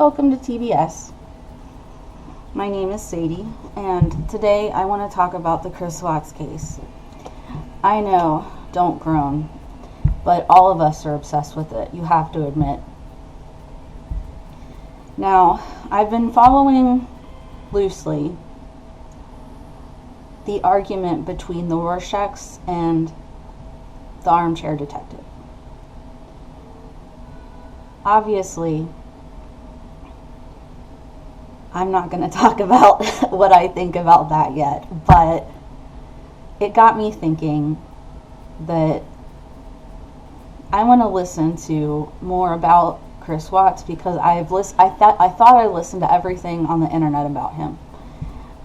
welcome to TBS. My name is Sadie, and today I want to talk about the Chris Watts case. I know, don't groan, but all of us are obsessed with it, you have to admit. Now, I've been following loosely the argument between the Rorschachs and the armchair detective. Obviously, I'm not going to talk about what I think about that yet, but it got me thinking that I want to listen to more about Chris Watts because I thought I listened to everything on the internet about him,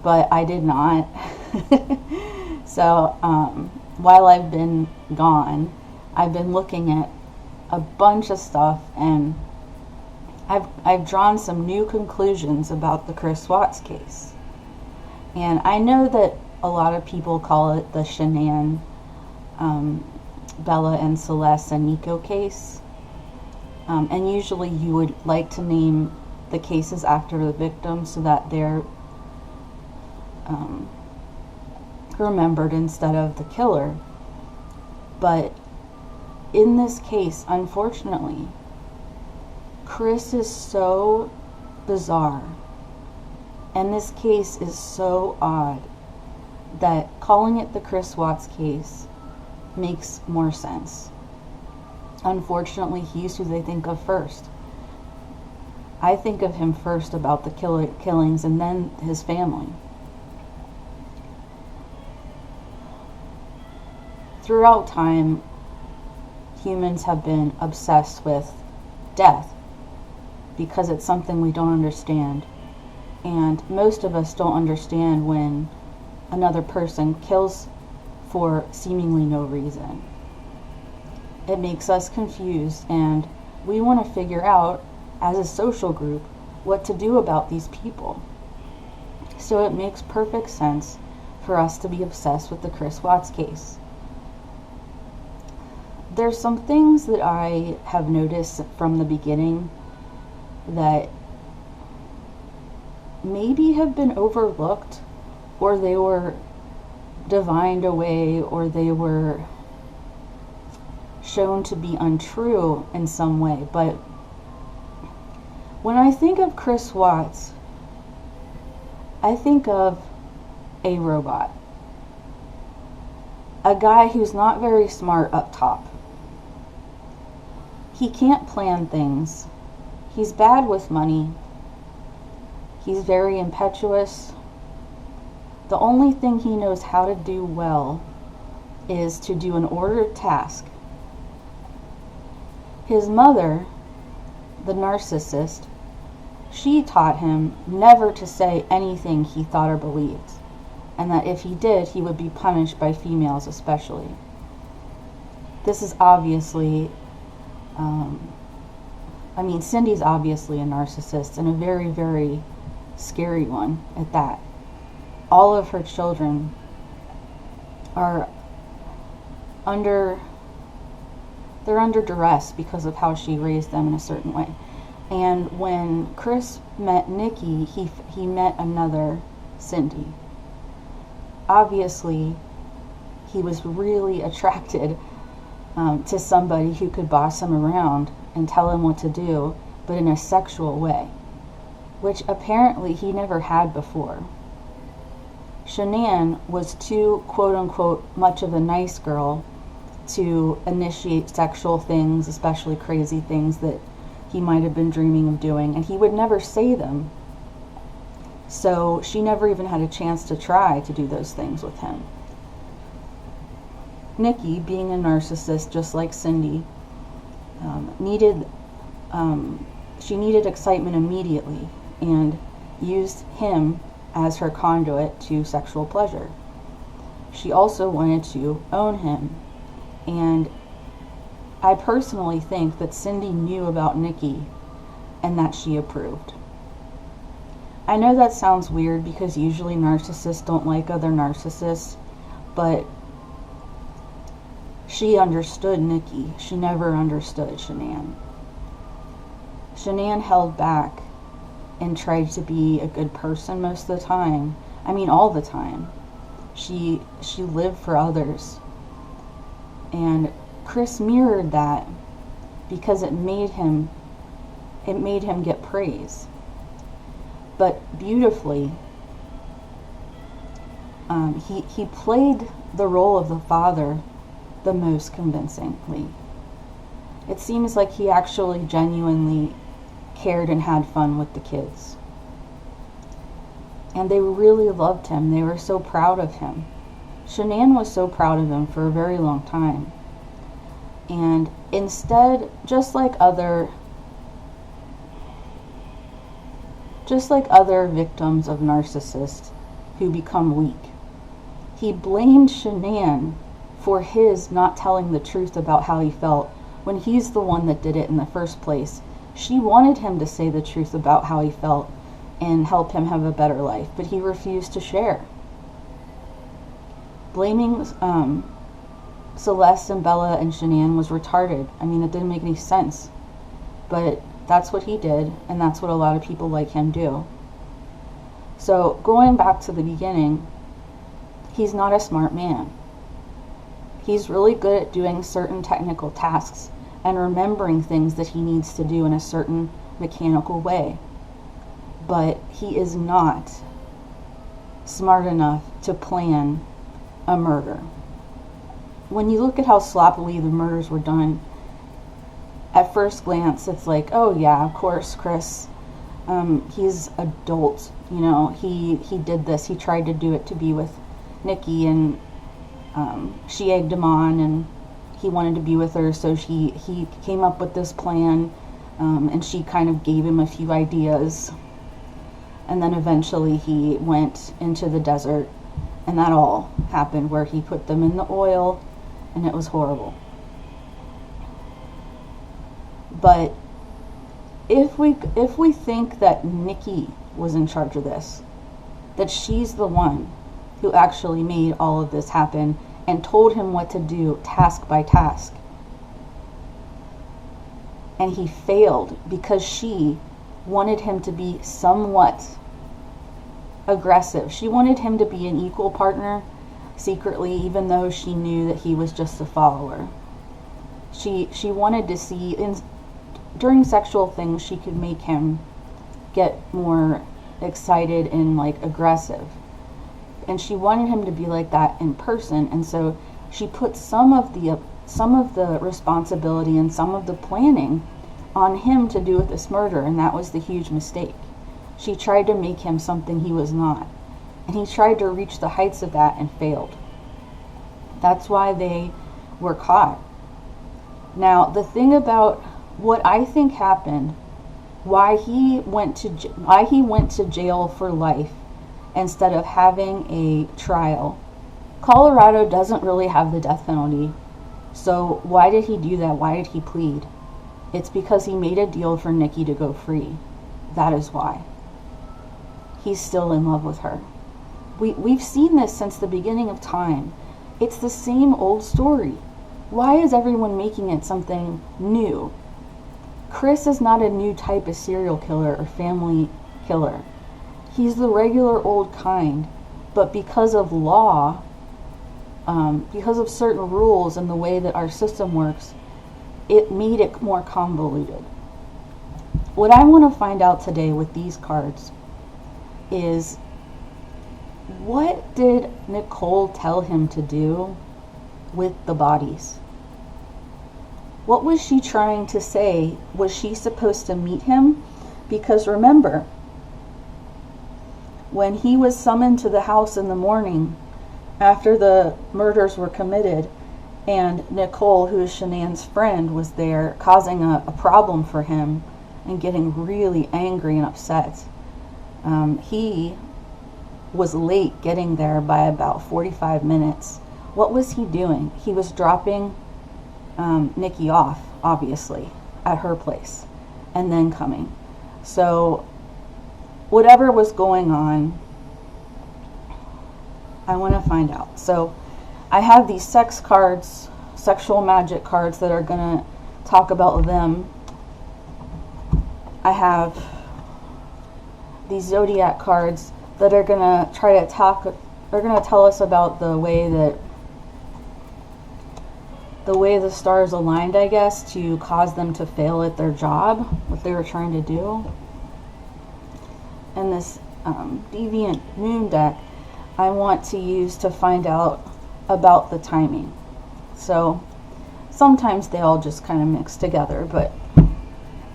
but I did not. So while I've been gone, I've been looking at a bunch of stuff, and I've drawn some new conclusions about the Chris Watts case. And I know that a lot of people call it the Shanann, Bella and Celeste and Nichol case. And usually you would like to name the cases after the victim so that they're remembered instead of the killer. But in this case, unfortunately, Chris is so bizarre, and this case is so odd that calling it the Chris Watts case makes more sense. Unfortunately, he's who they think of first. I think of him first about the killings and then his family. Throughout time, humans have been obsessed with death because it's something we don't understand. And most of us don't understand when another person kills for seemingly no reason. It makes us confused, and we want to figure out, as a social group, what to do about these people. So it makes perfect sense for us to be obsessed with the Chris Watts case. There's some things that I have noticed from the beginning that maybe have been overlooked, or they were divined away, or they were shown to be untrue in some way. But when I think of Chris Watts, I think of a robot. A guy who's not very smart up top. He can't plan things. He's bad with money. He's very impetuous. The only thing he knows how to do well is to do an ordered task. His mother, the narcissist, she taught him never to say anything he thought or believed, and that if he did, he would be punished by females especially. This is obviously Cindy's obviously a narcissist, and a very, very scary one at that. All of her children are under duress because of how she raised them in a certain way. And when Chris met Nikki, he met another Cindy. Obviously, he was really attracted to somebody who could boss him around and tell him what to do, but in a sexual way, which apparently he never had before. Shanann was too, quote-unquote, much of a nice girl to initiate sexual things, especially crazy things that he might have been dreaming of doing, and he would never say them. So she never even had a chance to try to do those things with him. Nikki, being a narcissist just like Cindy, needed excitement immediately and used him as her conduit to sexual pleasure. She also wanted to own him, and I personally think that Cindy knew about Nikki and that she approved. I know that sounds weird because usually narcissists don't like other narcissists, but she understood Nikki. She never understood Shanann. Shanann held back and tried to be a good person most of the time. I mean, all the time. She lived for others. And Chris mirrored that because it made him get praise. But beautifully, he played the role of the father the most convincingly. It seems like he actually genuinely cared and had fun with the kids. And they really loved him. They were so proud of him. Shanann was so proud of him for a very long time. And instead, just like other victims of narcissists who become weak, he blamed Shanann for his not telling the truth about how he felt when he's the one that did it in the first place. She wanted him to say the truth about how he felt and help him have a better life, but he refused to share. Blaming Celeste and Bella and Shanann was retarded. I mean, it didn't make any sense. But that's what he did, and that's what a lot of people like him do. So, going back to the beginning, he's not a smart man. He's really good at doing certain technical tasks and remembering things that he needs to do in a certain mechanical way. But he is not smart enough to plan a murder. When you look at how sloppily the murders were done, at first glance it's like, oh yeah, of course, Chris, he's adult, you know, he did this, he tried to do it to be with Nikki, and she egged him on, and he wanted to be with her, so he came up with this plan, and she kind of gave him a few ideas, and then eventually he went into the desert, and that all happened where he put them in the oil, and it was horrible. But if we think that Nikki was in charge of this, that she's the one who actually made all of this happen and told him what to do task by task, and he failed because she wanted him to be somewhat aggressive. She wanted him to be an equal partner secretly, even though she knew that he was just a follower. She wanted to see, during sexual things, she could make him get more excited and like aggressive. And she wanted him to be like that in person, and so she put some of the responsibility and some of the planning on him to do with this murder, and that was the huge mistake. She tried to make him something he was not, and he tried to reach the heights of that and failed. That's why they were caught. Now, the thing about what I think happened, why he went to jail for life instead of having a trial. Colorado doesn't really have the death penalty, so why did he do that? Why did he plead? It's because he made a deal for Nikki to go free. That is why. He's still in love with her. We've seen this since the beginning of time. It's the same old story. Why is everyone making it something new? Chris is not a new type of serial killer or family killer. He's the regular old kind, but because of law, because of certain rules and the way that our system works, it made it more convoluted. What I want to find out today with these cards is, what did Nichol tell him to do with the bodies? What was she trying to say? Was she supposed to meet him? Because remember, when he was summoned to the house in the morning after the murders were committed, and Nichol, who is Shanann's friend, was there causing a problem for him and getting really angry and upset. He was late getting there by about 45 minutes. What was he doing? He was dropping Nikki off, obviously, at her place, and then coming. So whatever was going on, I want to find out. So I have these sex cards, sexual magic cards, that are going to talk about them. I have these zodiac cards that are gonna try to are gonna tell us about the way the stars aligned, I guess, to cause them to fail at their job, what they were trying to do. And this deviant moon deck, I want to use to find out about the timing. So sometimes they all just kind of mix together, but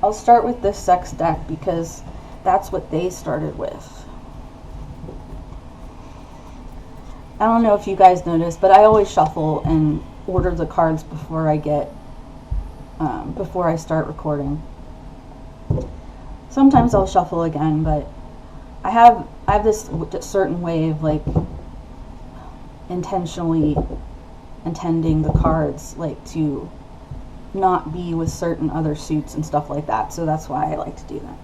I'll start with this sex deck because that's what they started with. I don't know if you guys noticed, but I always shuffle and order the cards before I start recording. Sometimes I'll shuffle again, but I have this certain way of like intentionally intending the cards like to not be with certain other suits and stuff like that, so that's why I like to do that.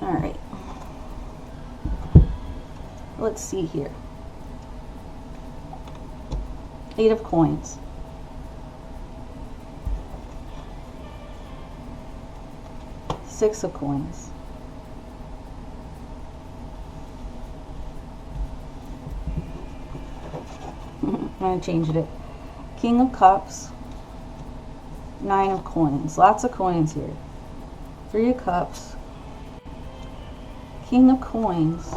All right, let's see here. 8 of coins. Six of coins. I'm going to change it. King of cups. 9 of coins. Lots of coins here. 3 of cups. King of coins.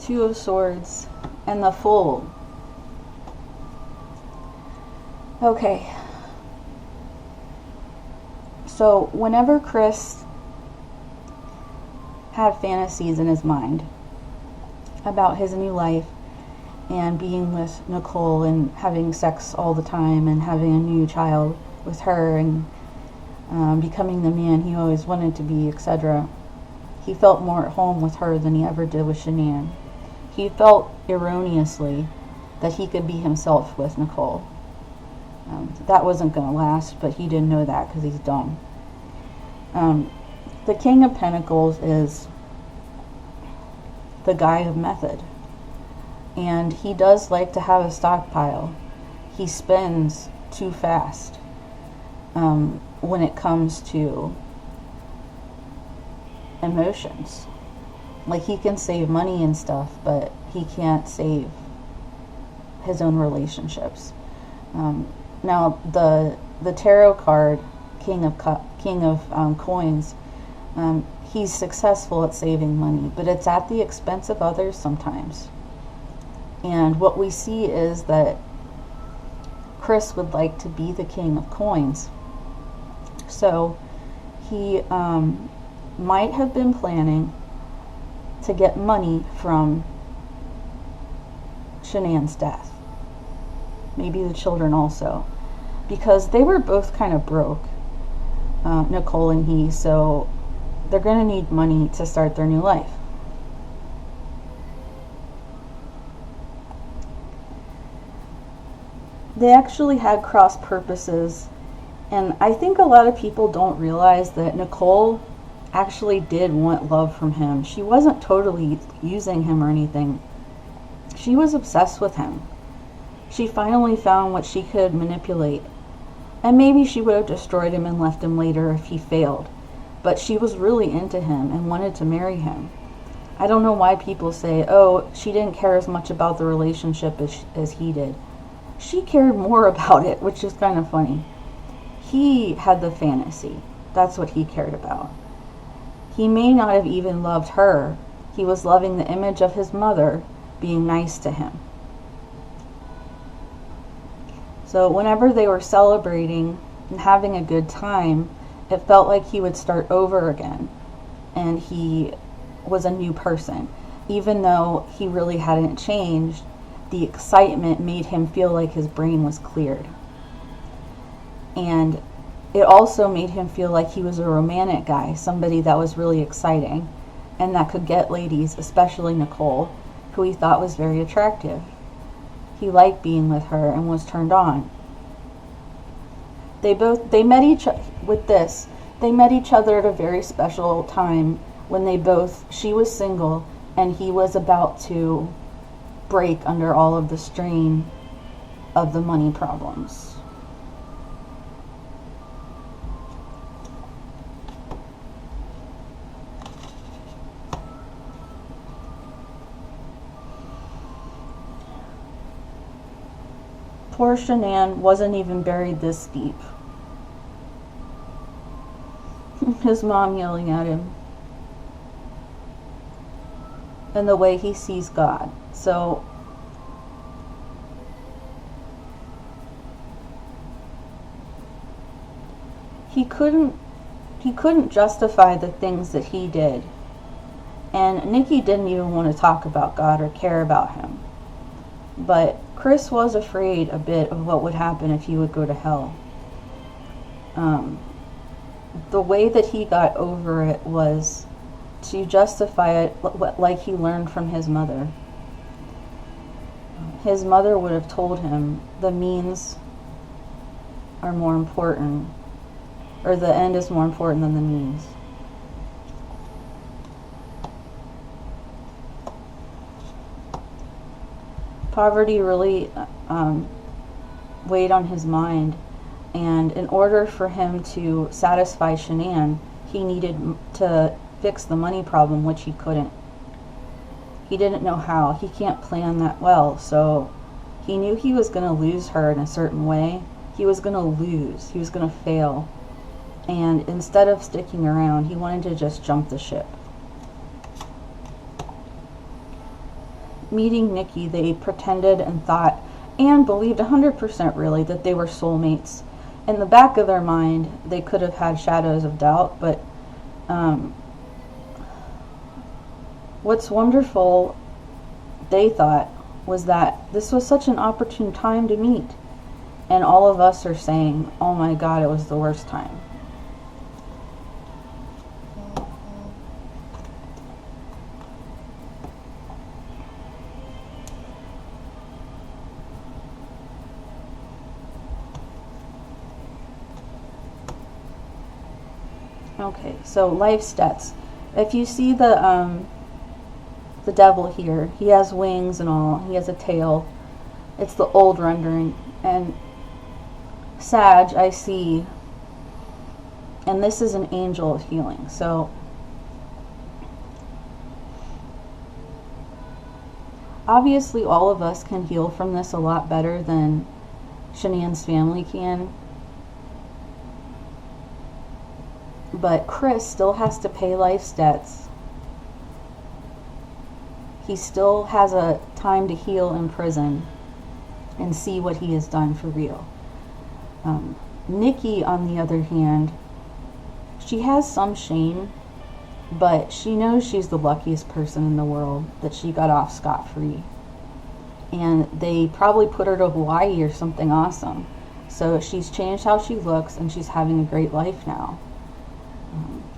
Two of swords. And the Fool. Okay. So whenever Chris had fantasies in his mind about his new life and being with Nichol and having sex all the time and having a new child with her and becoming the man he always wanted to be, etc., he felt more at home with her than he ever did with Shanann. He felt erroneously that he could be himself with Nichol. That wasn't going to last, but he didn't know that because he's dumb. The King of Pentacles is the guy of method, and he does like to have a stockpile. He spends too fast when it comes to emotions. Like, he can save money and stuff, but he can't save his own relationships. Now the tarot card, King of Coins, he's successful at saving money, but it's at the expense of others sometimes. And what we see is that Chris would like to be the King of Coins. So he might have been planning to get money from Shanann's death. Maybe the children also, because they were both kind of broke, Nichol and he, so they're going to need money to start their new life. They actually had cross purposes, and I think a lot of people don't realize that Nichol actually did want love from him. She wasn't totally using him or anything. She was obsessed with him. She finally found what she could manipulate. And maybe she would have destroyed him and left him later if he failed. But she was really into him and wanted to marry him. I don't know why people say, oh, she didn't care as much about the relationship as he did. She cared more about it, which is kind of funny. He had the fantasy. That's what he cared about. He may not have even loved her. He was loving the image of his mother being nice to him. So whenever they were celebrating and having a good time, it felt like he would start over again. And he was a new person. Even though he really hadn't changed, the excitement made him feel like his brain was cleared. And it also made him feel like he was a romantic guy, somebody that was really exciting and that could get ladies, especially Nichol, who he thought was very attractive. He liked being with her and was turned on. They met each other at a very special time when she was single and he was about to break under all of the strain of the money problems. Poor Shanann wasn't even buried this deep. His mom yelling at him. And the way he sees God. So he couldn't justify the things that he did. And Nikki didn't even want to talk about God or care about him. But Chris was afraid a bit of what would happen if he would go to hell. The way that he got over it was to justify it like he learned from his mother. His mother would have told him the means are more important, or the end is more important than the means. Poverty really weighed on his mind, and in order for him to satisfy Shanann, he needed to fix the money problem, which he couldn't. He didn't know how. He can't plan that well, so he knew he was going to lose her in a certain way. He was going to lose. He was going to fail. And instead of sticking around, he wanted to just jump the ship. Meeting Nikki, they pretended and thought and believed 100% really that they were soulmates. In the back of their mind, they could have had shadows of doubt, but what's wonderful, they thought, was that this was such an opportune time to meet. And all of us are saying, oh my God, it was the worst time. Okay, so life stats. If you see the devil here, he has wings and all. He has a tail. It's the old rendering. And Sag, I see, and this is an angel of healing. So obviously all of us can heal from this a lot better than Shanann's family can. But Chris still has to pay life's debts. He still has a time to heal in prison and see what he has done for real. Nikki, on the other hand, she has some shame, but she knows she's the luckiest person in the world, that she got off scot-free. And they probably put her to Hawaii or something awesome. So she's changed how she looks and she's having a great life now.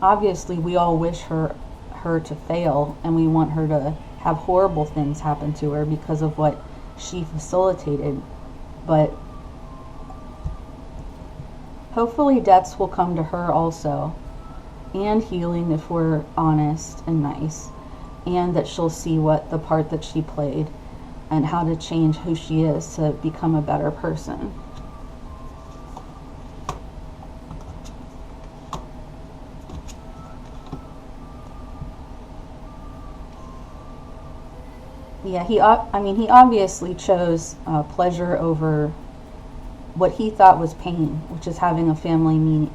Obviously, we all wish her to fail, and we want her to have horrible things happen to her because of what she facilitated. But hopefully debts will come to her also, and healing if we're honest and nice, and that she'll see what the part that she played and how to change who she is to become a better person. Yeah, he obviously chose pleasure over what he thought was pain, which is having a family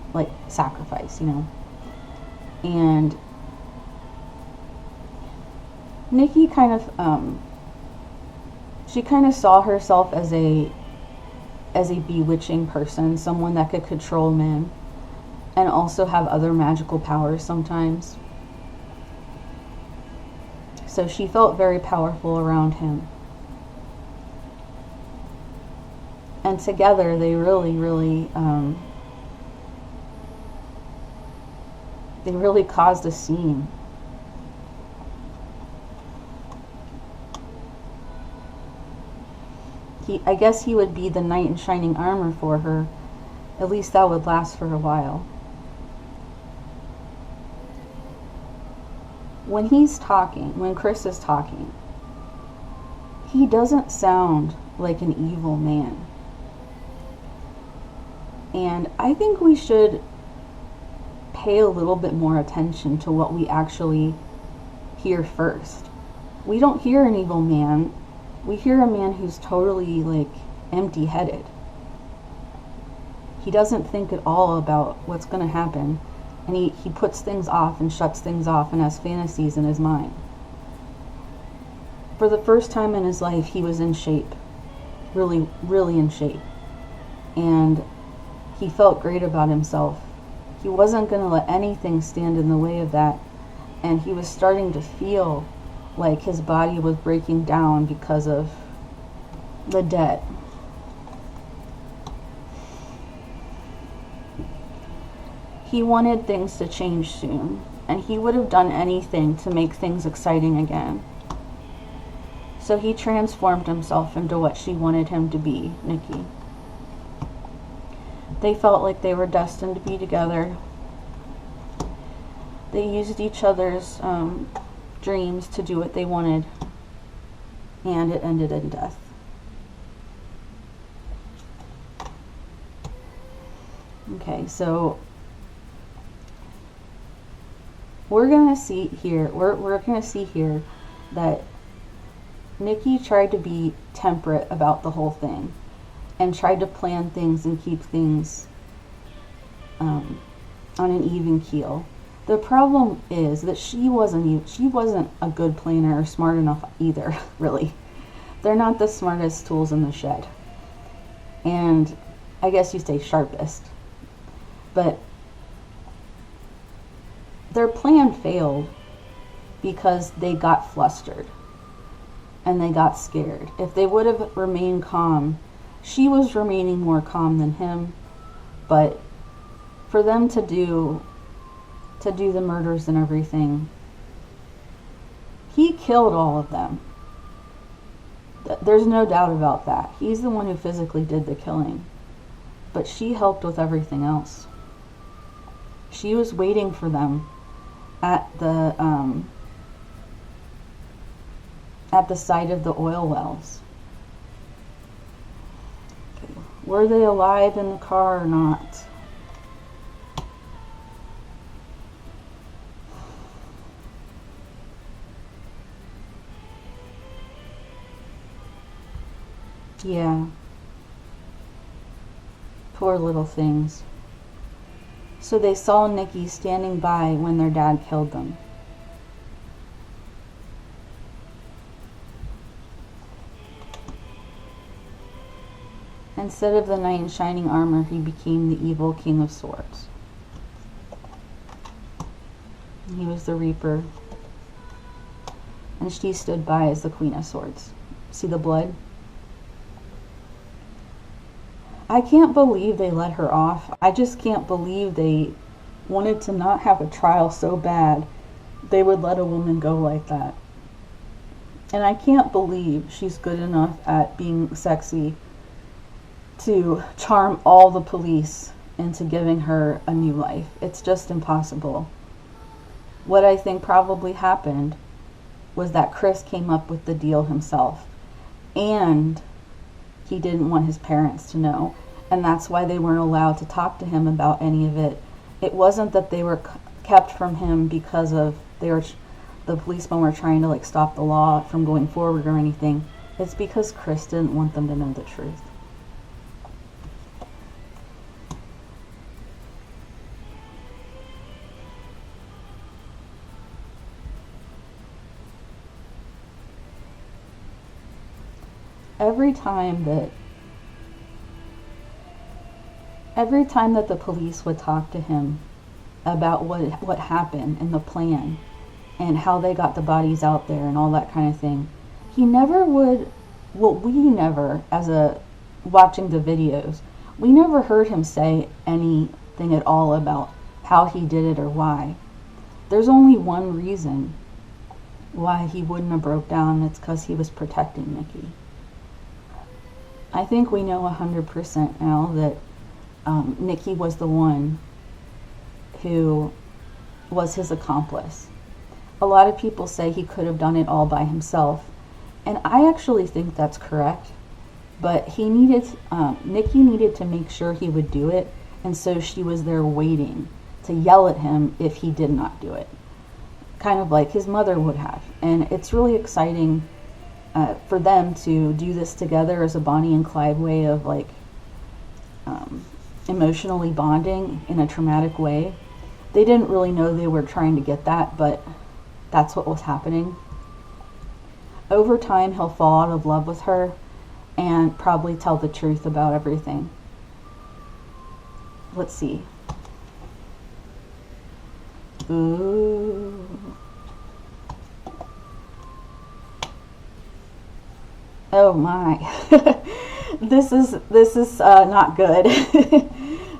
sacrifice, And Nikki kind of, she kind of saw herself as a bewitching person, someone that could control men and also have other magical powers sometimes. So she felt very powerful around him. And together they really caused a scene. I guess he would be the knight in shining armor for her. At least that would last for a while. When he's talking, when Chris is talking, he doesn't sound like an evil man. And I think we should pay a little bit more attention to what we actually hear first. We don't hear an evil man. We hear a man who's totally like empty-headed. He doesn't think at all about what's going to happen. And he puts things off and shuts things off and has fantasies in his mind. For the first time in his life, he was in shape. Really, really in shape. And he felt great about himself. He wasn't going to let anything stand in the way of that. And he was starting to feel like his body was breaking down because of the debt. He wanted things to change soon, and he would have done anything to make things exciting again. So he transformed himself into what she wanted him to be, Nikki. They felt like they were destined to be together. They used each other's dreams to do what they wanted, and it ended in death. Okay, so we're gonna see here that Nikki tried to be temperate about the whole thing and tried to plan things and keep things on an even keel. The problem is that she wasn't a good planner or smart enough either, really. They're not the smartest tools in the shed. And I guess you say sharpest. But their plan failed because they got flustered and they got scared. If they would have remained calm, she was remaining more calm than him, but for them to do the murders and everything, he killed all of them. There's no doubt about that. He's the one who physically did the killing, but she helped with everything else. She was waiting for them at the site of the oil wells. Okay. Were they alive in the car or not? Yeah. Poor little things. So they saw Nikki standing by when their dad killed them. Instead of the knight in shining armor, he became the evil king of swords. He was the reaper. And she stood by as the queen of swords. See the blood? I can't believe they let her off. I just can't believe they wanted to not have a trial so bad they would let a woman go like that. And I can't believe she's good enough at being sexy to charm all the police into giving her a new life. It's just impossible. What I think probably happened was that Chris came up with the deal himself, and he didn't want his parents to know, and that's why they weren't allowed to talk to him about any of it. It wasn't that they were kept from him because of the policemen were trying to stop the law from going forward or anything. It's because Chris didn't want them to know the truth. Every time that the police would talk to him about what happened and the plan and how they got the bodies out there and all that kind of thing, he never would, we never, watching the videos, we never heard him say anything at all about how he did it or why. There's only one reason why he wouldn't have broke down, and it's because he was protecting Nikki. I think we know 100% now that Nikki was the one who was his accomplice. A lot of people say he could have done it all by himself, and I actually think that's correct. But he needed, Nikki needed to make sure he would do it, and so she was there waiting to yell at him if he did not do it, kind of like his mother would have. And it's really exciting for them to do this together as a Bonnie and Clyde way of like emotionally bonding in a traumatic way. They didn't really know they were trying to get that, but that's what was happening. Over time, he'll fall out of love with her and probably tell the truth about everything. Let's see. Ooh. Oh my. This is not good.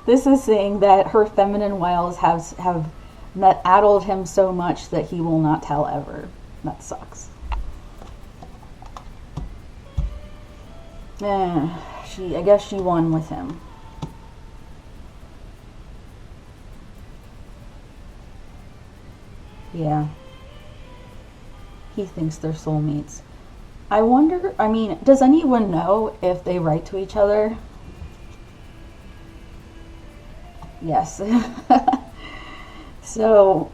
This is saying that her feminine wiles have addled him so much that he will not tell ever. That sucks. I guess she won with him. Yeah. He thinks they're soulmates. I wonder, does anyone know if they write to each other? Yes. So,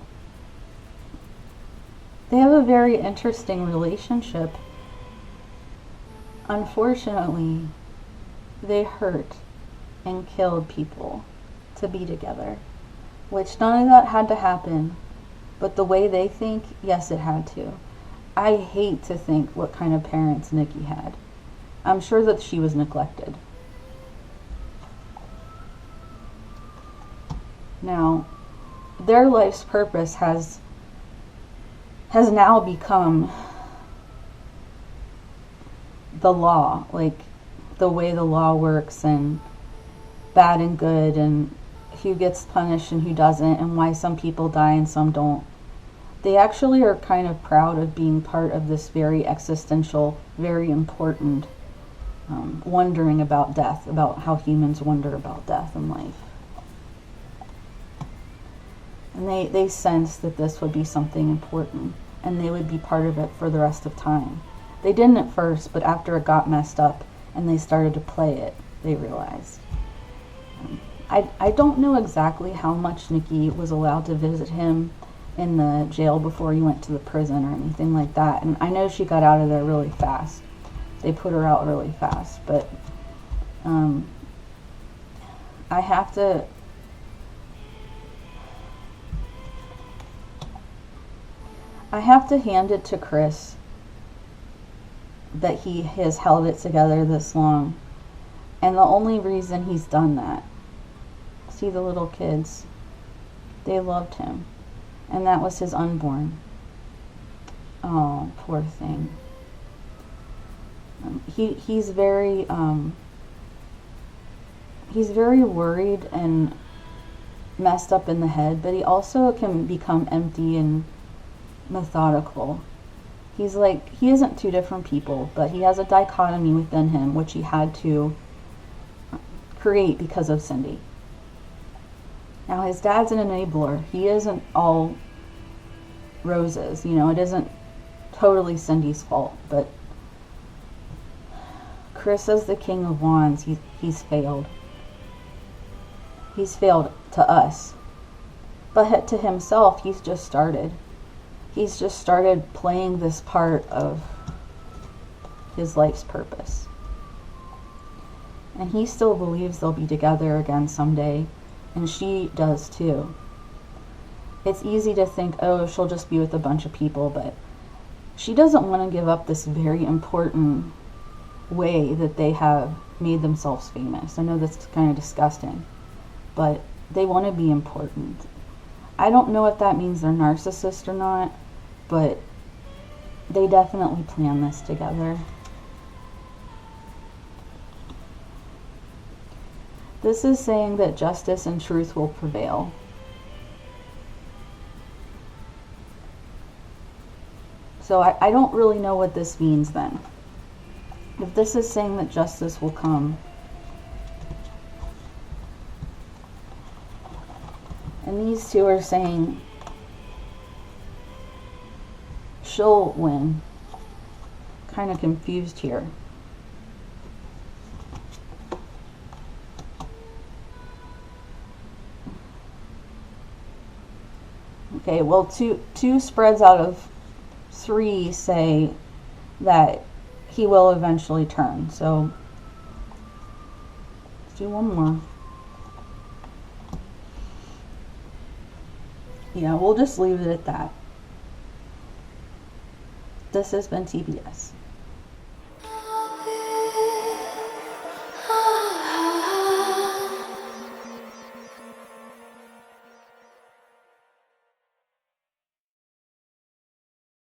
they have a very interesting relationship. Unfortunately, they hurt and killed people to be together, which none of that had to happen, but the way they think, yes, it had to. I hate to think what kind of parents Nikki had. I'm sure that she was neglected. Now, their life's purpose has now become the law, like the way the law works, and bad and good, and who gets punished and who doesn't, and why some people die and some don't. They actually are kind of proud of being part of this very existential, very important wondering about death, about how humans wonder about death and life. And they sense that this would be something important, and they would be part of it for the rest of time. They didn't at first, but after it got messed up and they started to play it, they realized. I don't know exactly how much Nikki was allowed to visit him in the jail before he went to the prison or anything like that. And I know she got out of there really fast. They put her out really fast. But I have to... hand it to Chris that he has held it together this long. And the only reason he's done that, see the little kids, they loved him. And that was his unborn. Oh, poor thing. He's very worried and messed up in the head, but he also can become empty and methodical. He's like, he isn't two different people, but he has a dichotomy within him, which he had to create because of Cindy. Now, his dad's an enabler. He isn't all roses, it isn't totally Cindy's fault, but Chris, as the King of Wands, he's failed. He's failed to us. But to himself, he's just started. He's just started playing this part of his life's purpose. And he still believes they'll be together again someday, and she does too. It's easy to think, oh, she'll just be with a bunch of people, but she doesn't want to give up this very important way that they have made themselves famous. I know that's kind of disgusting, but they want to be important. I don't know if that means they're narcissists or not, but they definitely plan this together. This is saying that justice and truth will prevail. So I don't really know what this means then. If this is saying that justice will come, and these two are saying she'll win. Kind of confused here. Okay, well, two spreads out of 3 say that he will eventually turn. So let's do one more. Yeah, we'll just leave it at that. This has been TBS.